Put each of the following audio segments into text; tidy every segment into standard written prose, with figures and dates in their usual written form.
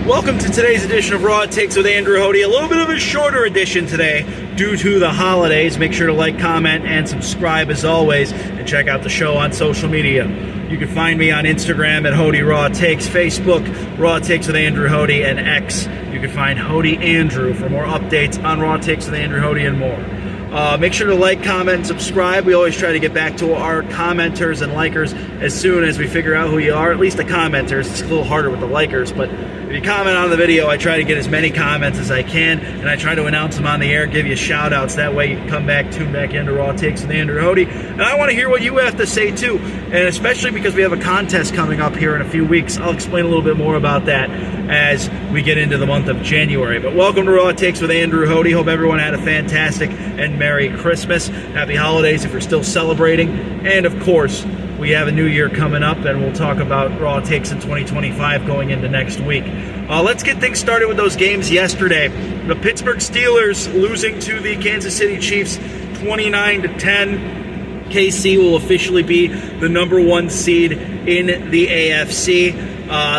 Welcome to today's edition of Raw Takes with Andrew Hoty. A little bit of a shorter edition today due to the holidays. Make sure to like, comment, and subscribe as always, and check out the show on social media. You can find me on Instagram at Hoty Raw Takes, Facebook, Raw Takes with Andrew Hoty, and X. You can find Hoty Andrew for more updates on Raw Takes with Andrew Hoty and more. Make sure to like, comment, and subscribe. We always try to get back to our commenters and likers as soon as we figure out who you are. At least the commenters. It's a little harder with the likers, but if you comment on the video, I try to get as many comments as I can, and I try to announce them on the air, give you shout-outs. That way you can come back, tune back into Raw Takes with Andrew Hoty. And I want to hear what you have to say, too, and especially because we have a contest coming up here in a few weeks. I'll explain a little bit more about that as we get into the month of January. But welcome to Raw Takes with Andrew Hoty. Hope everyone had a fantastic and Merry Christmas. Happy holidays if you're still celebrating. And, of course, we have a new year coming up, and we'll talk about Raw Takes in 2025 going into next week. Let's get things started with those games yesterday. The Pittsburgh Steelers losing to the Kansas City Chiefs 29-10. KC will officially be the number one seed in the AFC.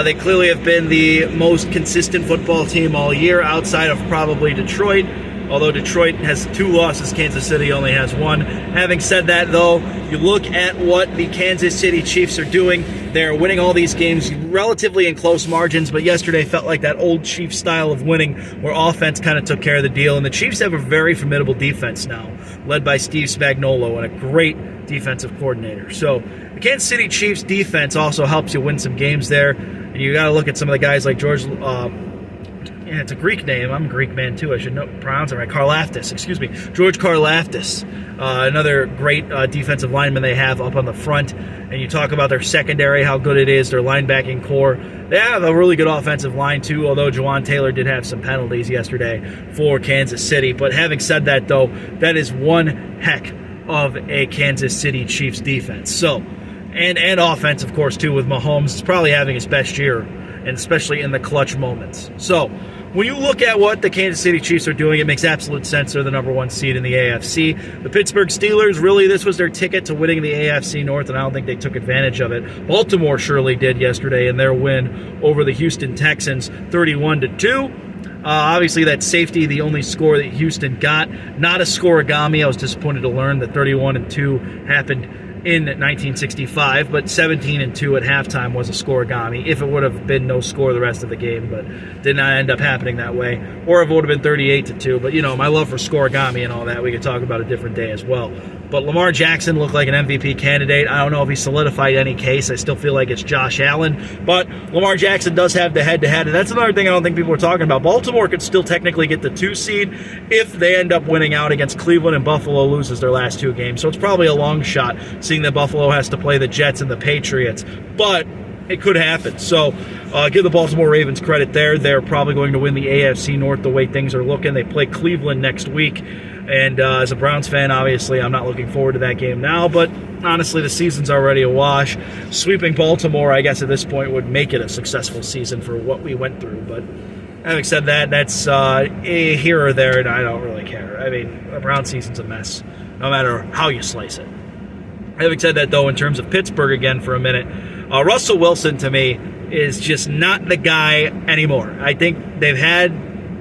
They clearly have been the most consistent football team all year, outside of probably Detroit. Although Detroit has 2 losses, Kansas City only has 1. Having said that, though, you look at what the Kansas City Chiefs are doing. They're winning all these games relatively in close margins, but yesterday felt like that old Chiefs style of winning where offense kind of took care of the deal. And the Chiefs have a very formidable defense now, led by Steve Spagnuolo and a great defensive coordinator. So the Kansas City Chiefs defense also helps you win some games there. And you got to look at some of the guys like George... yeah, it's a Greek name. I'm a Greek man, too. I should pronounce it right. Karlaftis, excuse me. George Karlaftis, another great defensive lineman they have up on the front. And you talk about their secondary, how good it is, their linebacking core. They have a really good offensive line, too, although Jawan Taylor did have some penalties yesterday for Kansas City. But having said that, though, that is one heck of a Kansas City Chiefs defense. So, and offense, of course, too, with Mahomes. He's probably having his best year, and especially in the clutch moments. So, when you look at what the Kansas City Chiefs are doing, it makes absolute sense. They're the number one seed in the AFC. The Pittsburgh Steelers, really, this was their ticket to winning the AFC North, and I don't think they took advantage of it. Baltimore surely did yesterday in their win over the Houston Texans, 31-2. Obviously, that safety, the only score that Houston got. Not a scoregami. I was disappointed to learn that 31-2 happened in 1965, but 17-2 at halftime was a scoregami. If it would have been no score the rest of the game, but did not end up happening that way. Or if it would have been 38-2. But, you know, my love for scoregami and all that, we could talk about a different day as well. But Lamar Jackson looked like an MVP candidate. I don't know if he solidified any case. I still feel like it's Josh Allen. But Lamar Jackson does have the head-to-head, and that's another thing I don't think people are talking about. Baltimore could still technically get the 2 seed if they end up winning out against Cleveland and Buffalo loses their last 2 games. So it's probably a long shot, seeing that Buffalo has to play the Jets and the Patriots. But it could happen. So give the Baltimore Ravens credit there. They're probably going to win the AFC North the way things are looking. They play Cleveland next week. And as a Browns fan, obviously, I'm not looking forward to that game now. But honestly, the season's already a wash. Sweeping Baltimore, I guess, at this point would make it a successful season for what we went through. But having said that, that's a here or there, and I don't really care. I mean, the Browns season's a mess, no matter how you slice it. Having said that, though, in terms of Pittsburgh again for a minute, Russell Wilson, to me, is just not the guy anymore. I think they've had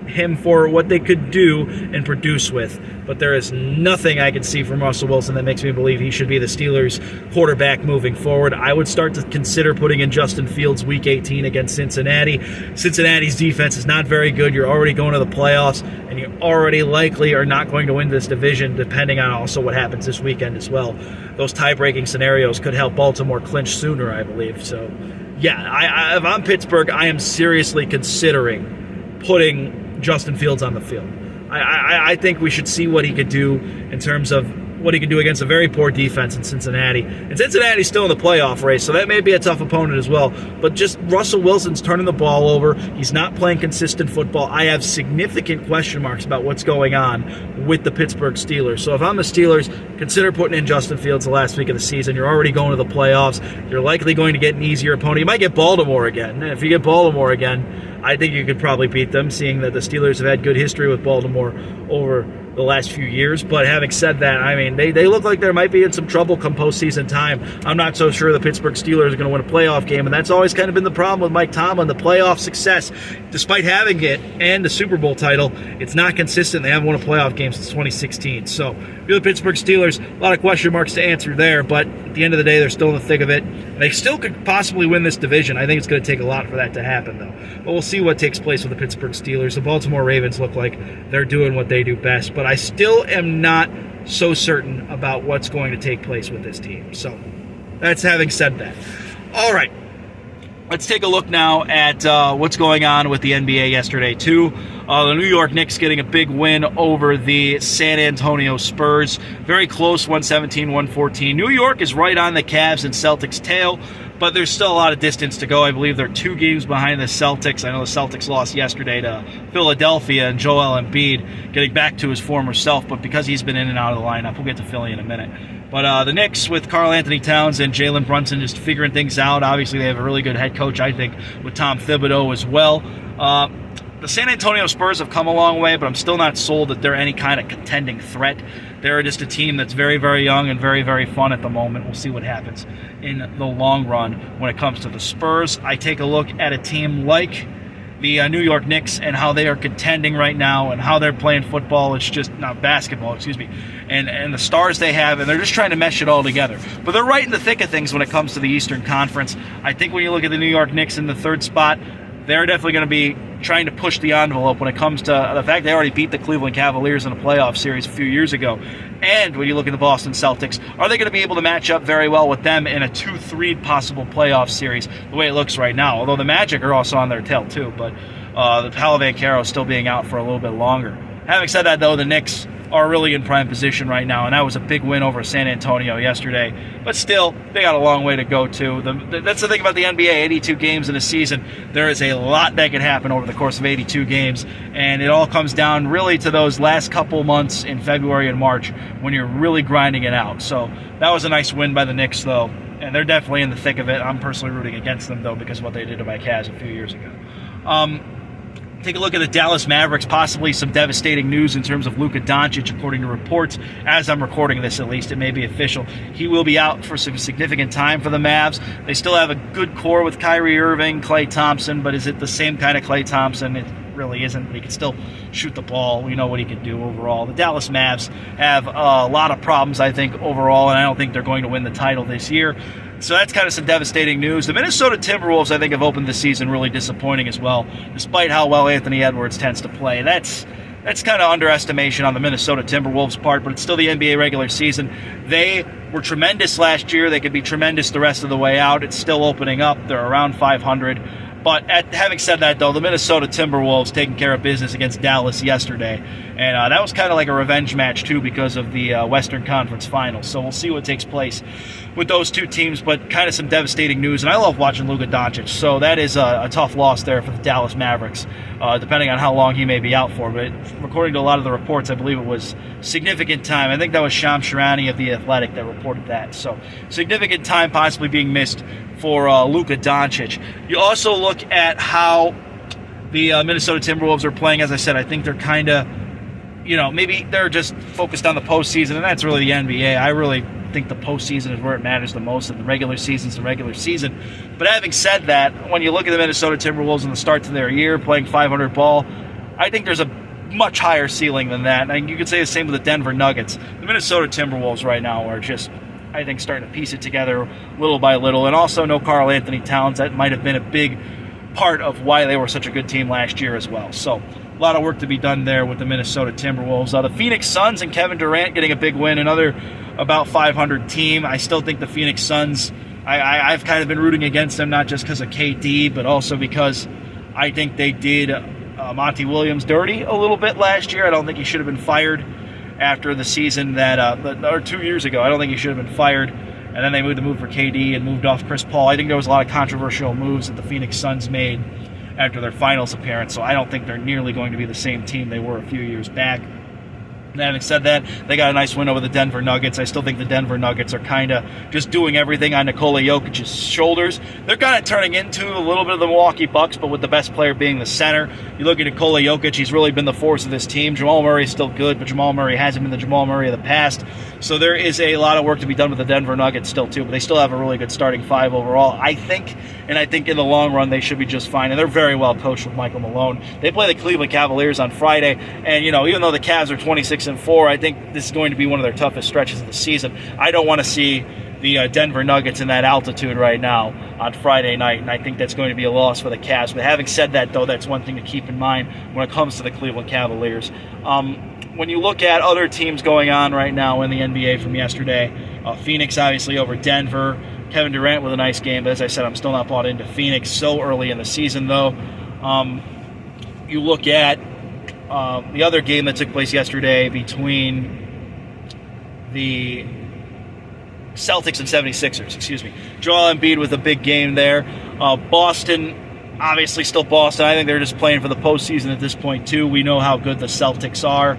him for what they could do and produce with, but there is nothing I can see from Russell Wilson that makes me believe he should be the Steelers quarterback moving forward. I would start to consider putting in Justin Fields week 18 against Cincinnati. Cincinnati's defense is not very good. You're already going to the playoffs, and you already likely are not going to win this division, depending on also what happens this weekend as well. Those tie-breaking scenarios could help Baltimore clinch sooner, I believe. So, yeah, if I'm Pittsburgh, I am seriously considering putting Justin Fields on the field. I think we should see what he could do in terms of what he can do against a very poor defense in Cincinnati. And Cincinnati's still in the playoff race, so that may be a tough opponent as well. But just Russell Wilson's turning the ball over. He's not playing consistent football. I have significant question marks about what's going on with the Pittsburgh Steelers. So if I'm the Steelers, consider putting in Justin Fields the last week of the season. You're already going to the playoffs. You're likely going to get an easier opponent. You might get Baltimore again. And if you get Baltimore again, I think you could probably beat them, seeing that the Steelers have had good history with Baltimore over the last few years. But having said that, I mean, they look like there might be in some trouble come postseason time. I'm not so sure the Pittsburgh Steelers are going to win a playoff game, and that's always kind of been the problem with Mike Tomlin. The playoff success, despite having it and the Super Bowl title, it's not consistent. They haven't won a playoff game since 2016. So, for the Pittsburgh Steelers, a lot of question marks to answer there, but at the end of the day, they're still in the thick of it. They still could possibly win this division. I think it's going to take a lot for that to happen, though. But we'll see what takes place with the Pittsburgh Steelers. The Baltimore Ravens look like they're doing what they do best, but I still am not so certain about what's going to take place with this team. So that's having said that. All right. Let's take a look now at what's going on with the NBA yesterday, too. The New York Knicks getting a big win over the San Antonio Spurs. Very close, 117-114. New York is right on the Cavs and Celtics' tail, but there's still a lot of distance to go. I believe they're 2 games behind the Celtics. I know the Celtics lost yesterday to Philadelphia, and Joel Embiid getting back to his former self, but because he's been in and out of the lineup, we'll get to Philly in a minute. But the Knicks with Karl Anthony Towns and Jalen Brunson just figuring things out. Obviously, they have a really good head coach, I think, with Tom Thibodeau as well. The San Antonio Spurs have come a long way, but I'm still not sold that they're any kind of contending threat. They're just a team that's very, very young and very, very fun at the moment. We'll see what happens in the long run when it comes to the Spurs. I take a look at a team like the New York Knicks and how they are contending right now and how they're playing football. It's just not basketball, and the stars they have, and they're just trying to mesh it all together. But they're right in the thick of things when it comes to the Eastern Conference. I think when you look at the New York Knicks in the 3rd spot, they're definitely going to be trying to push the envelope when it comes to the fact they already beat the Cleveland Cavaliers in a playoff series a few years ago. And when you look at the Boston Celtics, are they going to be able to match up very well with them in a 2-3 possible playoff series the way it looks right now? Although the Magic are also on their tail too, but the Paolo Banchero still being out for a little bit longer. Having said that, though, the Knicks are really in prime position right now, and that was a big win over San Antonio yesterday. But still, they got a long way to go, too. That's the thing about the NBA, 82 games in a season. There is a lot that can happen over the course of 82 games, and it all comes down really to those last couple months in February and March when you're really grinding it out. So that was a nice win by the Knicks, though, and they're definitely in the thick of it. I'm personally rooting against them, though, because of what they did to my Cavs a few years ago. Take a look at the Dallas Mavericks, possibly some devastating news in terms of Luka Doncic, according to reports. As I'm recording this, at least, it may be official. He will be out for some significant time for the Mavs. They still have a good core with Kyrie Irving, Klay Thompson, but is it the same kind of Klay Thompson? It really isn't. He can still shoot the ball. We know what he can do overall. The Dallas Mavs have a lot of problems, I think, overall, and I don't think they're going to win the title this year. So that's kind of some devastating news. The Minnesota Timberwolves, I think, have opened the season really disappointing as well, despite how well Anthony Edwards tends to play. That's kind of underestimation on the Minnesota Timberwolves' part, but it's still the NBA regular season. They were tremendous last year. They could be tremendous the rest of the way out. It's still opening up. They're around 500. But having said that, though, the Minnesota Timberwolves taking care of business against Dallas yesterday. And that was kind of like a revenge match, too, because of the Western Conference Finals. So we'll see what takes place with those two teams, but kind of some devastating news. And I love watching Luka Doncic, so that is a tough loss there for the Dallas Mavericks, depending on how long he may be out for. But according to a lot of the reports, I believe it was significant time. I think that was Shams Charania of The Athletic that reported that. So significant time possibly being missed for Luka Doncic. You also look at how the Minnesota Timberwolves are playing. As I said, I think they're kind of, maybe they're just focused on the postseason, and that's really the NBA. I really think the postseason is where it matters the most, and the regular season's the regular season. But having said that, when you look at the Minnesota Timberwolves in the start to their year, playing 500 ball, I think there's a much higher ceiling than that. And you could say the same with the Denver Nuggets. The Minnesota Timberwolves right now are just, I think, starting to piece it together little by little. And also no Karl Anthony Towns. That might have been a big part of why they were such a good team last year as well. So a lot of work to be done there with the Minnesota Timberwolves. The Phoenix Suns and Kevin Durant getting a big win, another about 500 team. I still think the Phoenix Suns, I've kind of been rooting against them, not just because of KD, but also because I think they did Monty Williams dirty a little bit last year. I don't think he should have been fired after the season or 2 years ago. I don't think he should have been fired. And then they moved for KD and moved off Chris Paul. I think there was a lot of controversial moves that the Phoenix Suns made after their finals appearance, so I don't think they're nearly going to be the same team they were a few years back. And having said that, they got a nice win over the Denver Nuggets. I still think the Denver Nuggets are kind of just doing everything on Nikola Jokic's shoulders. They're kind of turning into a little bit of the Milwaukee Bucks, but with the best player being the center. You look at Nikola Jokic, he's really been the force of this team. Jamal Murray is still good, but Jamal Murray hasn't been the Jamal Murray of the past. So there is a lot of work to be done with the Denver Nuggets still, too. But they still have a really good starting five overall, I think. And I think in the long run, they should be just fine. And they're very well coached with Michael Malone. They play the Cleveland Cavaliers on Friday. And, even though the Cavs are 26-4, I think this is going to be one of their toughest stretches of the season. I don't want to see the Denver Nuggets in that altitude right now on Friday night, and I think that's going to be a loss for the Cavs. But having said that, though, that's one thing to keep in mind when it comes to the Cleveland Cavaliers. When you look at other teams going on right now in the NBA from yesterday, Phoenix obviously over Denver, Kevin Durant with a nice game, but as I said, I'm still not bought into Phoenix so early in the season, though. You look at the other game that took place yesterday between the Celtics and 76ers, Joel Embiid with a big game there. Boston, obviously still Boston. I think they're just playing for the postseason at this point, too. We know how good the Celtics are.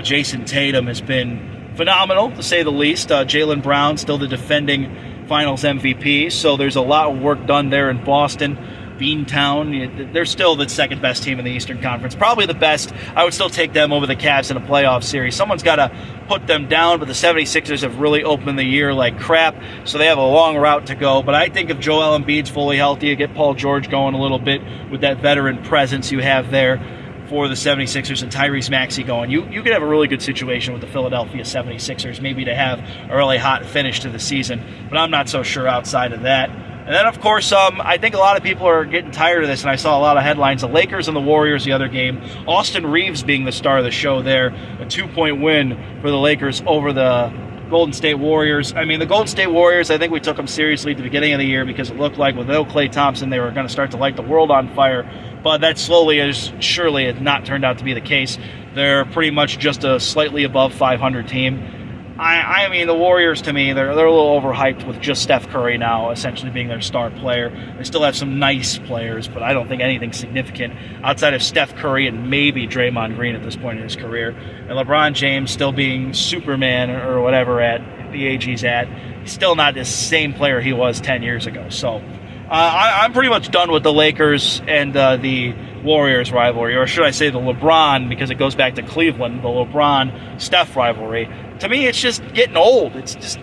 Jason Tatum has been phenomenal, to say the least. Jaylen Brown, still the defending Finals MVP. So there's a lot of work done there in Boston. Beantown, they're still the second best team in the Eastern Conference. Probably the best. I would still take them over the Cavs in a playoff series. Someone's got to put them down, but the 76ers have really opened the year like crap, so they have a long route to go. But I think if Joel Embiid's fully healthy, you get Paul George going a little bit with that veteran presence you have there for the 76ers and Tyrese Maxey going. You could have a really good situation with the Philadelphia 76ers, maybe to have a really hot finish to the season, but I'm not so sure outside of that. And then, of course, I think a lot of people are getting tired of this, and I saw a lot of headlines. The Lakers and the Warriors the other game. Austin Reeves being the star of the show there. A 2-point win for the Lakers over the Golden State Warriors. I mean, the Golden State Warriors, I think we took them seriously at the beginning of the year because it looked like with no Klay Thompson, they were going to start to light the world on fire. But that slowly has surely has not turned out to be the case. They're pretty much just a slightly above 500 team. I mean, the Warriors, to me, they're a little overhyped with just Steph Curry now essentially being their star player. They still have some nice players, but I don't think anything significant outside of Steph Curry and maybe Draymond Green at this point in his career. And LeBron James still being Superman or whatever at the age he's at. He's still not the same player he was 10 years ago. So I'm pretty much done with the Lakers and the Warriors rivalry, or should I say the LeBron, because it goes back to Cleveland, the LeBron-Steph rivalry. To me, it's just getting old. It's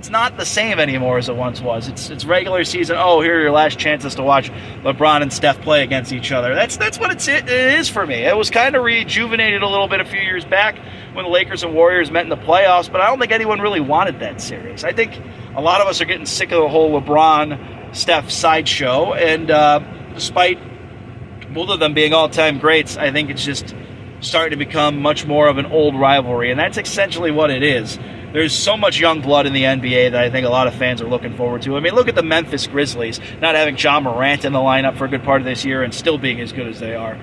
not the same anymore as it once was. It's regular season. Oh, here are your last chances to watch LeBron and Steph play against each other. That's what it is for me. It was kind of rejuvenated a little bit a few years back when the Lakers and Warriors met in the playoffs, but I don't think anyone really wanted that series. I think a lot of us are getting sick of the whole LeBron-Steph sideshow, and despite both of them being all-time greats, I think it's just starting to become much more of an old rivalry, and that's essentially what it is. There's so much young blood in the NBA that I think a lot of fans are looking forward to. I mean, look at the Memphis Grizzlies, not having Ja Morant in the lineup for a good part of this year and still being as good as they are.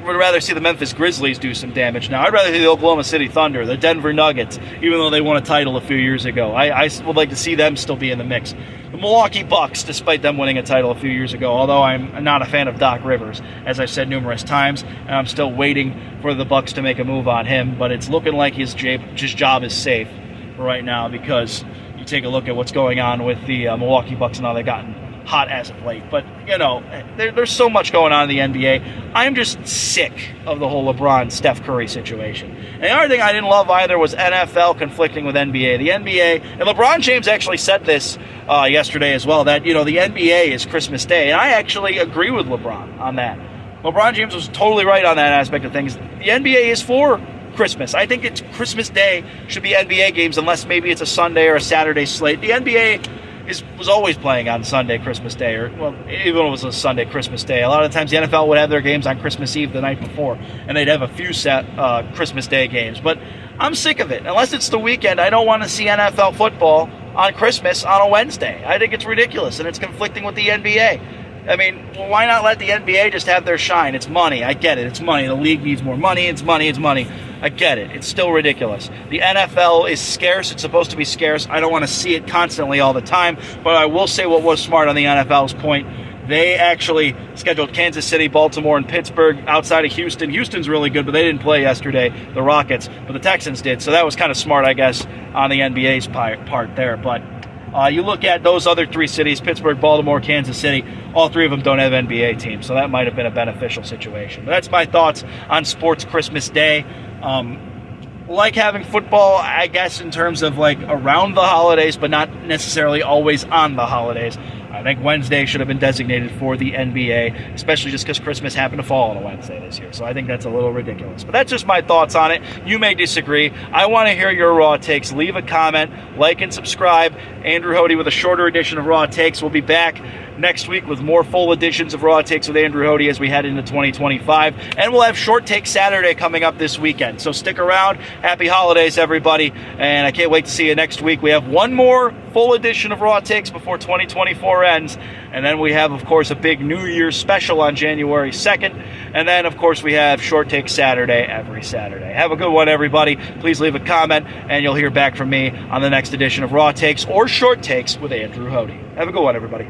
Would rather see the Memphis Grizzlies do some damage now. I'd rather see the Oklahoma City Thunder, the Denver Nuggets, even though they won a title a few years ago. I would like to see them still be in the mix. The Milwaukee Bucks, despite them winning a title a few years ago, although I'm not a fan of Doc Rivers, as I've said numerous times, and I'm still waiting for the Bucks to make a move on him, but it's looking like his job is safe right now because you take a look at what's going on with the Milwaukee Bucks and how they've gotten hot as of late. But, there's so much going on in the NBA. I'm just sick of the whole LeBron-Steph Curry situation. And the other thing I didn't love either was NFL conflicting with NBA. The NBA, and LeBron James actually said this yesterday as well, that, the NBA is Christmas Day. And I actually agree with LeBron on that. LeBron James was totally right on that aspect of things. The NBA is for Christmas. I think it's Christmas Day should be NBA games unless maybe it's a Sunday or a Saturday slate. The NBA was always playing on Sunday, Christmas Day, or, well, even when it was a Sunday, Christmas Day. A lot of times the NFL would have their games on Christmas Eve the night before, and they'd have a few set Christmas Day games. But I'm sick of it. Unless it's the weekend, I don't want to see NFL football on Christmas on a Wednesday. I think it's ridiculous, and it's conflicting with the NBA. I mean, why not let the NBA just have their shine? It's money. I get it. It's money. The league needs more money. It's money. It's money. I get it. It's still ridiculous. The NFL is scarce. It's supposed to be scarce. I don't want to see it constantly all the time, but I will say what was smart on the NFL's point. They actually scheduled Kansas City, Baltimore, and Pittsburgh outside of Houston. Houston's really good, but they didn't play yesterday, the Rockets, but the Texans did. So that was kind of smart, I guess, on the NBA's part there. But you look at those other three cities, Pittsburgh, Baltimore, Kansas City, all three of them don't have NBA teams, so that might have been a beneficial situation. But that's my thoughts on Sports Christmas Day. Like having football, I guess, in terms of like around the holidays, but not necessarily always on the holidays. I think Wednesday should have been designated for the NBA, especially just because Christmas happened to fall on a Wednesday this year. So I think that's a little ridiculous. But that's just my thoughts on it. You may disagree. I want to hear your Raw takes. Leave a comment, like and subscribe. Andrew Hoty with a shorter edition of Raw Takes. We'll be back next week with more full editions of Raw Takes with Andrew Hoty as we head into 2025. And we'll have Short Take Saturday coming up this weekend. So stick around. Happy holidays, everybody. And I can't wait to see you next week. We have one more full edition of Raw Takes before 2024 ends. And then we have, of course, a big New Year's special on January 2nd. And then, of course, we have Short Take Saturday every Saturday. Have a good one, everybody. Please leave a comment, and you'll hear back from me on the next edition of Raw Takes or Short Takes with Andrew Hoty. Have a good one, everybody.